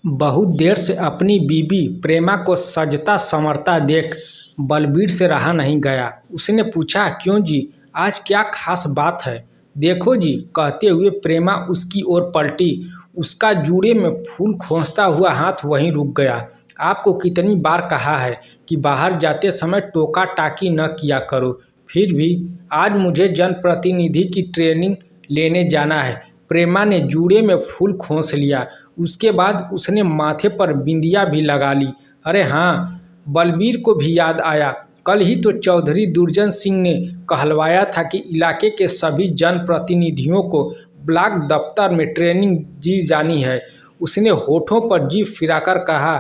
बहुत देर से अपनी बीवी प्रेमा को सजता संवरता देख बलबीर से रहा नहीं गया। उसने पूछा, क्यों जी, आज क्या खास बात है? देखो जी, कहते हुए प्रेमा उसकी ओर पलटी। उसका जूड़े में फूल खोंचता हुआ हाथ वहीं रुक गया। आपको कितनी बार कहा है कि बाहर जाते समय टोका टाकी न किया करो। फिर भी आज मुझे जनप्रतिनिधि की ट्रेनिंग लेने जाना है। प्रेमा ने जूड़े में फूल खोस लिया। उसके बाद उसने माथे पर बिंदिया भी लगा ली। अरे हाँ, बलबीर को भी याद आया। कल ही तो चौधरी दुर्जन सिंह ने कहलवाया था कि इलाके के सभी जनप्रतिनिधियों को ब्लॉक दफ्तर में ट्रेनिंग दी जानी है। उसने होठों पर जीभ फिराकर कहा,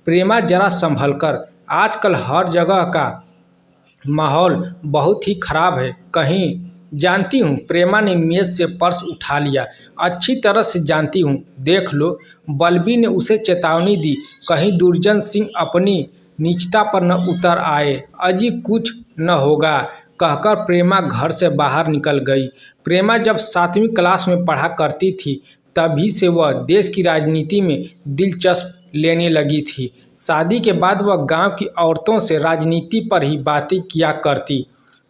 प्रेमा जरा संभल कर, आजकल हर जगह का माहौल बहुत ही खराब है। कहीं जानती हूँ। प्रेमा ने मेज से पर्स उठा लिया। अच्छी तरह से जानती हूँ, देख लो। बलबीर ने उसे चेतावनी दी, कहीं दुर्जन सिंह अपनी नीचता पर न उतर आए। अजी कुछ न होगा, कहकर प्रेमा घर से बाहर निकल गई। प्रेमा जब 7वीं क्लास में पढ़ा करती थी तभी से वह देश की राजनीति में दिलचस्प लेने लगी थी। शादी के बाद वह गांव की औरतों से राजनीति पर ही बातें किया करती।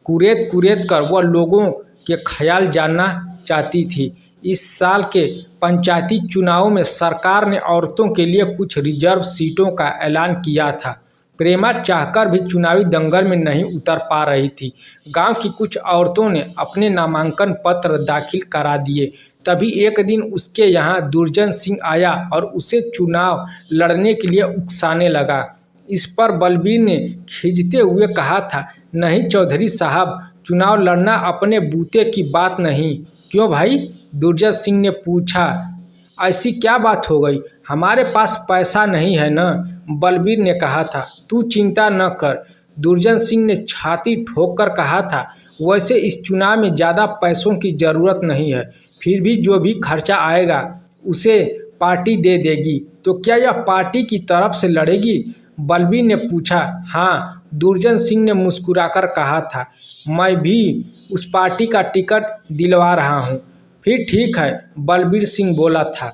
कुरेद कुरेद कर वह लोगों के ख्याल जानना चाहती थी। इस साल के पंचायती चुनावों में सरकार ने औरतों के लिए कुछ रिजर्व सीटों का ऐलान किया था। प्रेमा चाहकर भी चुनावी दंगल में नहीं उतर पा रही थी। गांव की कुछ औरतों ने अपने नामांकन पत्र दाखिल करा दिए। तभी एक दिन उसके यहाँ दुर्जन सिंह आया और उसे चुनाव लड़ने के लिए उकसाने लगा। इस पर बलबीर ने खींचते हुए कहा था, नहीं चौधरी साहब, चुनाव लड़ना अपने बूते की बात नहीं। क्यों भाई? दुर्जन सिंह ने पूछा। ऐसी क्या बात हो गई? हमारे पास पैसा नहीं है न, बलबीर ने कहा था। तू चिंता न कर, दुर्जन सिंह ने छाती ठोक कर कहा था। वैसे इस चुनाव में ज़्यादा पैसों की ज़रूरत नहीं है, फिर भी जो भी खर्चा आएगा उसे पार्टी दे देगी। तो क्या यह पार्टी की तरफ से लड़ेगी? बलबीर ने पूछा। हाँ, दुर्जन सिंह ने मुस्कुराकर कहा था, मैं भी उस पार्टी का टिकट दिलवा रहा हूँ। फिर ठीक है, बलबीर सिंह बोला था।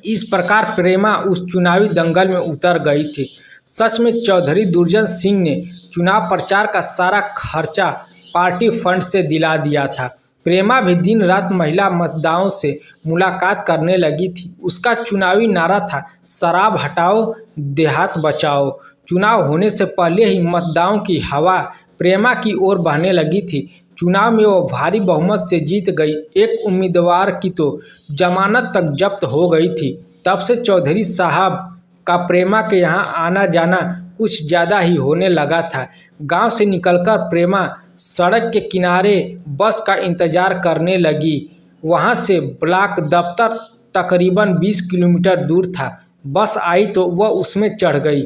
इस प्रकार प्रेमा उस चुनावी दंगल में उतर गई थी। सच में चौधरी दुर्जन सिंह ने चुनाव प्रचार का सारा खर्चा पार्टी फंड से दिला दिया था। प्रेमा भी दिन रात महिला मतदाताओं से मुलाकात करने लगी थी। उसका चुनावी नारा था, शराब हटाओ, देहात बचाओ। चुनाव होने से पहले ही मतदाताओं की हवा प्रेमा की ओर बहने लगी थी। चुनाव में वो भारी बहुमत से जीत गई। एक उम्मीदवार की तो जमानत तक जब्त हो गई थी। तब से चौधरी साहब का प्रेमा के यहाँ आना जाना कुछ ज़्यादा ही होने लगा था। गांव से निकलकर प्रेमा सड़क के किनारे बस का इंतजार करने लगी। वहां से ब्लॉक दफ्तर तकरीबन 20 किलोमीटर दूर था। बस आई तो वह उसमें चढ़ गई।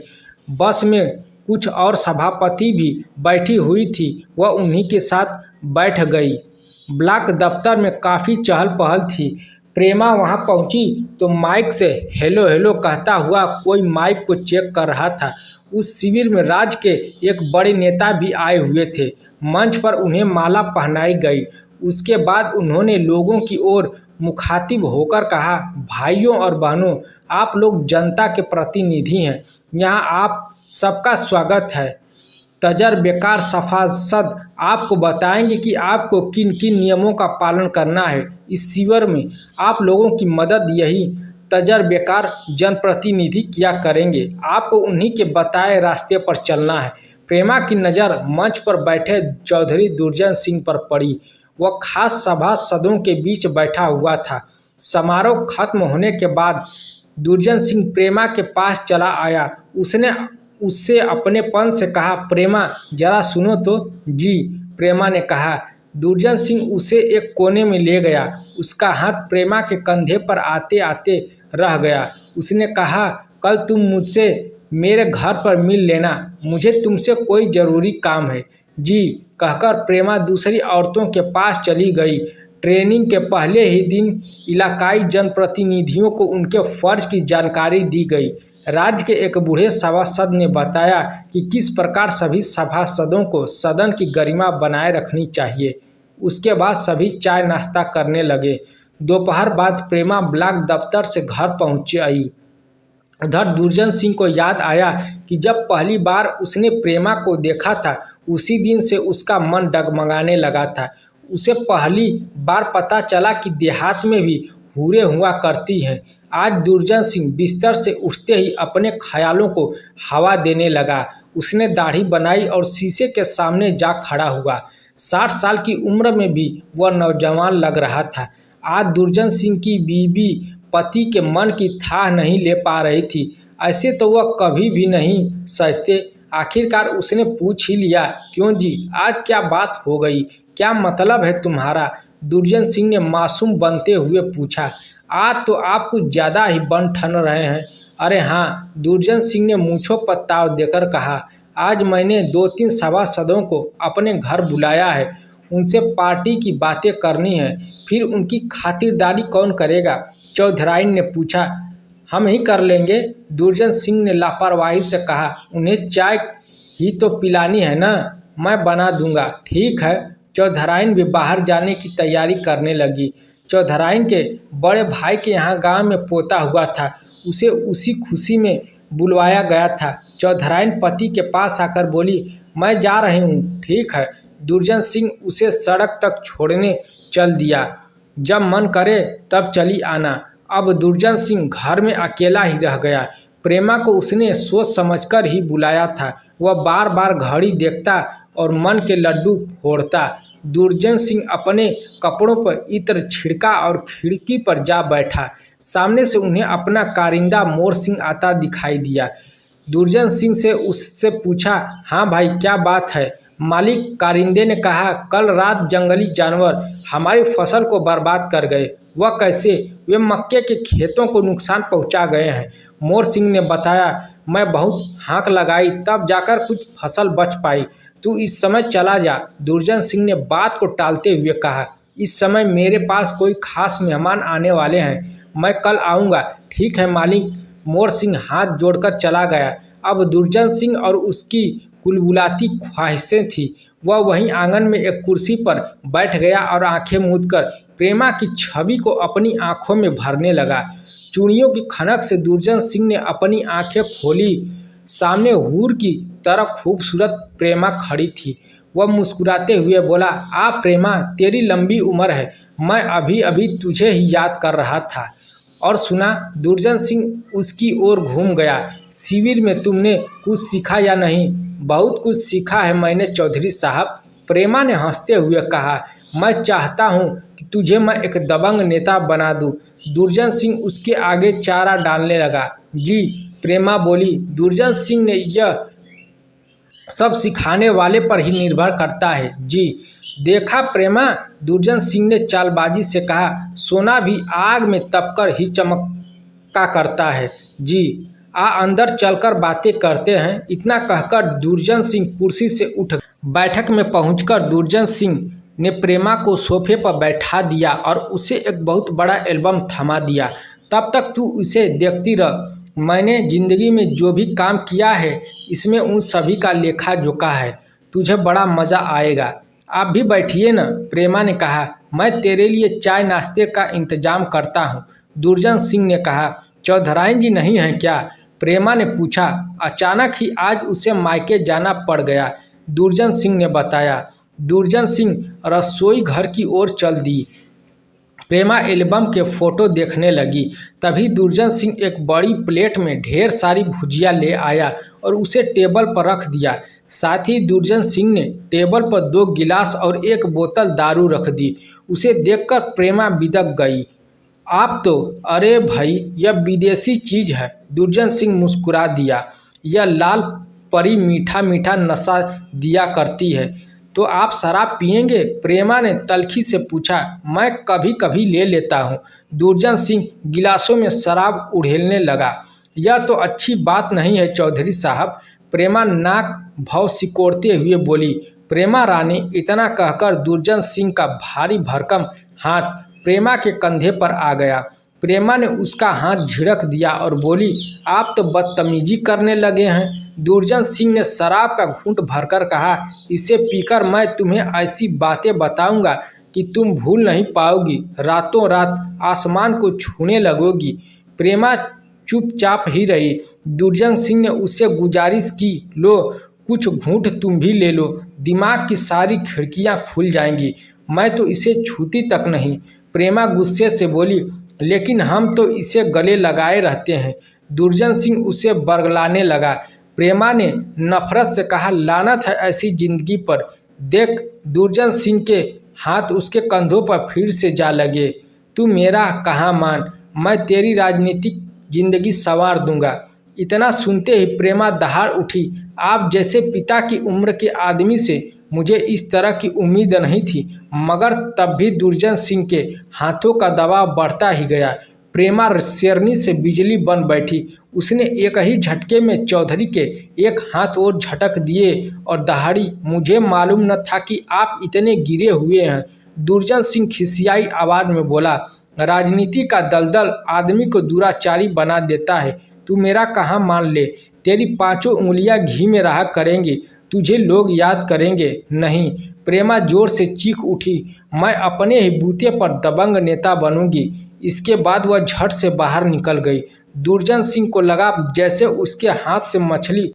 बस में कुछ और सभापति भी बैठी हुई थी, वह उन्हीं के साथ बैठ गई। ब्लॉक दफ्तर में काफ़ी चहल पहल थी। प्रेमा वहां पहुंची तो माइक से हेलो हेलो कहता हुआ कोई माइक को चेक कर रहा था। उस शिविर में राज्य के एक बड़े नेता भी आए हुए थे। मंच पर उन्हें माला पहनाई गई। उसके बाद उन्होंने लोगों की ओर मुखातिब होकर कहा, भाइयों और बहनों, आप लोग जनता के प्रतिनिधि हैं। यहाँ आप सबका स्वागत है। तजर्बेकार सभासद आपको बताएंगे कि आपको किन किन नियमों का पालन करना है। इस शिविर में आप लोगों की मदद यही तजर्बेकार जनप्रतिनिधि किया करेंगे। आपको उन्हीं के बताए रास्ते पर चलना है। प्रेमा की नज़र मंच पर बैठे चौधरी दुर्जन सिंह पर पड़ी। वह खास सभासदों के बीच बैठा हुआ था। समारोह खत्म होने के बाद दुर्जन सिंह प्रेमा के पास चला आया। उसने उससे अपनेपन से कहा, प्रेमा जरा सुनो तो। जी, प्रेमा ने कहा। दुर्जन सिंह उसे एक कोने में ले गया। उसका हाथ प्रेमा के कंधे पर आते आते रह गया। उसने कहा, कल तुम मुझसे मेरे घर पर मिल लेना, मुझे तुमसे कोई ज़रूरी काम है। जी, कहकर प्रेमा दूसरी औरतों के पास चली गई। ट्रेनिंग के पहले ही दिन इलाकाई जनप्रतिनिधियों को उनके फ़र्ज की जानकारी दी गई। राज्य के एक बूढ़े सभासद ने बताया कि किस प्रकार सभी सभासदों को सदन की गरिमा बनाए रखनी चाहिए। उसके बाद सभी चाय नाश्ता करने लगे। दोपहर बाद प्रेमा ब्लॉक दफ्तर से घर पहुंच आई। उधर दुर्जन सिंह को याद आया कि जब पहली बार उसने प्रेमा को देखा था उसी दिन से उसका मन डगमगाने लगा था। उसे पहली बार पता चला कि देहात में भी हूरें हुआ करती हैं। आज दुर्जन सिंह बिस्तर से उठते ही अपने ख्यालों को हवा देने लगा। उसने दाढ़ी बनाई और शीशे के सामने जा खड़ा हुआ। 60 साल की उम्र में भी वह नौजवान लग रहा था। आज दुर्जन सिंह की बीवी पति के मन की थाह नहीं ले पा रही थी। ऐसे तो वह कभी भी नहीं सचते। आखिरकार उसने पूछ ही लिया, क्यों जी, आज क्या बात हो गई? क्या मतलब है तुम्हारा? दुर्जन सिंह ने मासूम बनते हुए पूछा। आज तो आप कुछ ज़्यादा ही बन ठन रहे हैं। अरे हाँ, दुर्जन सिंह ने मूंछों पर ताव देकर कहा। आज मैंने 2-3 सभासदों को अपने घर बुलाया है। उनसे पार्टी की बातें करनी है। फिर उनकी खातिरदारी कौन करेगा? चौधराइन ने पूछा। हम ही कर लेंगे, दुर्जन सिंह ने लापरवाही से कहा। उन्हें चाय ही तो पिलानी है ना, मैं बना दूंगा। ठीक है। चौधराइन भी बाहर जाने की तैयारी करने लगी। चौधराइन के बड़े भाई के यहाँ गांव में पोता हुआ था। उसे उसी खुशी में बुलवाया गया था। चौधराइन पति के पास आकर बोली, मैं जा रही हूँ। ठीक है। दुर्जन सिंह उसे सड़क तक छोड़ने चल दिया। जब मन करे तब चली आना। अब दुर्जन सिंह घर में अकेला ही रह गया। प्रेमा को उसने सोच समझकर ही बुलाया था। वह बार बार घड़ी देखता और मन के लड्डू फोड़ता। दुर्जन सिंह अपने कपड़ों पर इत्र छिड़का और खिड़की पर जा बैठा। सामने से उन्हें अपना कारिंदा मोर सिंह आता दिखाई दिया। दुर्जन सिंह से उससे पूछा, हाँ भाई, क्या बात है? मालिक, कारिंदे ने कहा, कल रात जंगली जानवर हमारी फसल को बर्बाद कर गए। वह कैसे? वे मक्के के खेतों को नुकसान पहुंचा गए हैं। मोर सिंह ने बताया। मैं बहुत हाँक लगाई तब जाकर कुछ फसल बच पाई। तू इस समय चला जा। दुर्जन सिंह ने बात को टालते हुए कहा, इस समय मेरे पास कोई खास मेहमान आने वाले हैं। मैं कल आऊँगा। ठीक है मालिक। मोर सिंह हाथ जोड़कर चला गया। अब दुर्जन सिंह और उसकी कुलबुलाती ख्वाहिशें थी। वह वहीं आंगन में एक कुर्सी पर बैठ गया और आंखें मूंदकर प्रेमा की छवि को अपनी आंखों में भरने लगा। चूड़ियों की खनक से दुर्जन सिंह ने अपनी आंखें खोली। सामने हूर की तरह खूबसूरत प्रेमा खड़ी थी। वह मुस्कुराते हुए बोला, आ प्रेमा, तेरी लंबी उम्र है। मैं अभी अभी तुझे ही याद कर रहा था। और सुना? दुर्जन सिंह उसकी ओर घूम गया। शिविर में तुमने कुछ सीखा या नहीं? बहुत कुछ सीखा है मैंने चौधरी साहब, प्रेमा ने हंसते हुए कहा। मैं चाहता हूँ कि तुझे मैं एक दबंग नेता बना दूँ। दुर्जन सिंह उसके आगे चारा डालने लगा। जी, प्रेमा बोली। दुर्जन सिंह ने, यह सब सिखाने वाले पर ही निर्भर करता है। जी। देखा प्रेमा, दुर्जन सिंह ने चालबाजी से कहा, सोना भी आग में तपकर ही चमका करता है। जी, आ अंदर चलकर बातें करते हैं। इतना कहकर दुर्जन सिंह कुर्सी से उठ। बैठक में पहुंचकर दुर्जन सिंह ने प्रेमा को सोफे पर बैठा दिया और उसे एक बहुत बड़ा एल्बम थमा दिया। तब तक तू इसे देखती रह। मैंने जिंदगी में जो भी काम किया है इसमें उन सभी का लेखा जोखा है। तुझे बड़ा मज़ा आएगा। आप भी बैठिए न, प्रेमा ने कहा। मैं तेरे लिए चाय नाश्ते का इंतजाम करता हूँ, दुर्जन सिंह ने कहा। चौधराइन जी नहीं हैं क्या? प्रेमा ने पूछा। अचानक ही आज उसे मायके जाना पड़ गया, दुर्जन सिंह ने बताया। दुर्जन सिंह रसोई घर की ओर चल दी। प्रेमा एल्बम के फोटो देखने लगी। तभी दुर्जन सिंह एक बड़ी प्लेट में ढेर सारी भुजिया ले आया और उसे टेबल पर रख दिया। साथ ही दुर्जन सिंह ने टेबल पर 2 गिलास और 1 बोतल दारू रख दी। उसे देखकर प्रेमा बिदक गई। आप तो, अरे भाई, यह विदेशी चीज़ है, दुर्जन सिंह मुस्कुरा दिया। यह लाल परी मीठा मीठा नशा दिया करती है। तो आप शराब पिएंगे? प्रेमा ने तल्खी से पूछा। मैं कभी कभी ले लेता हूँ। दुर्जन सिंह गिलासों में शराब उड़ेलने लगा। यह तो अच्छी बात नहीं है चौधरी साहब, प्रेमा नाक भौं सिकोड़ते हुए बोली। प्रेमा रानी, इतना कहकर दुर्जन सिंह का भारी भरकम हाथ प्रेमा के कंधे पर आ गया। प्रेमा ने उसका हाथ झिड़क दिया और बोली, आप तो बदतमीजी करने लगे हैं। दुर्जन सिंह ने शराब का घूंट भरकर कहा, इसे पीकर मैं तुम्हें ऐसी बातें बताऊंगा कि तुम भूल नहीं पाओगी, रातों रात आसमान को छूने लगोगी। प्रेमा चुपचाप ही रही। दुर्जन सिंह ने उससे गुजारिश की, लो कुछ घूंट तुम भी ले लो, दिमाग की सारी खिड़कियां खुल जाएंगी। मैं तो इसे छूती तक नहीं। प्रेमा गुस्से से बोली, लेकिन हम तो इसे गले लगाए रहते हैं। दुर्जन सिंह उसे बरगलाने लगा। प्रेमा ने नफरत से कहा, लानत है ऐसी जिंदगी पर। देख, दुर्जन सिंह के हाथ उसके कंधों पर फिर से जा लगे। तू मेरा कहाँ मान, मैं तेरी राजनीतिक जिंदगी संवार दूंगा। इतना सुनते ही प्रेमा दहाड़ उठी। आप जैसे पिता की उम्र के आदमी से मुझे इस तरह की उम्मीद नहीं थी, मगर तब भी दुर्जन सिंह के हाथों का दबाव बढ़ता ही गया। प्रेमा शेरनी से बिजली बन बैठी। उसने एक ही झटके में चौधरी के एक हाथ और झटक दिए और दहाड़ी, मुझे मालूम न था कि आप इतने गिरे हुए हैं। दुर्जन सिंह खिसियाई आवाज में बोला, राजनीति का दलदल आदमी को दुराचारी बना देता है। तू मेरा कहाँ मान ले, तेरी पांचों उंगलियां घी में रहा करेंगी, तुझे लोग याद करेंगे नहीं। प्रेमा जोर से चीख उठी, मैं अपने ही बूते पर दबंग नेता बनूंगी। इसके बाद वह झट से बाहर निकल गई। दुर्जन सिंह को लगा जैसे उसके हाथ से मछली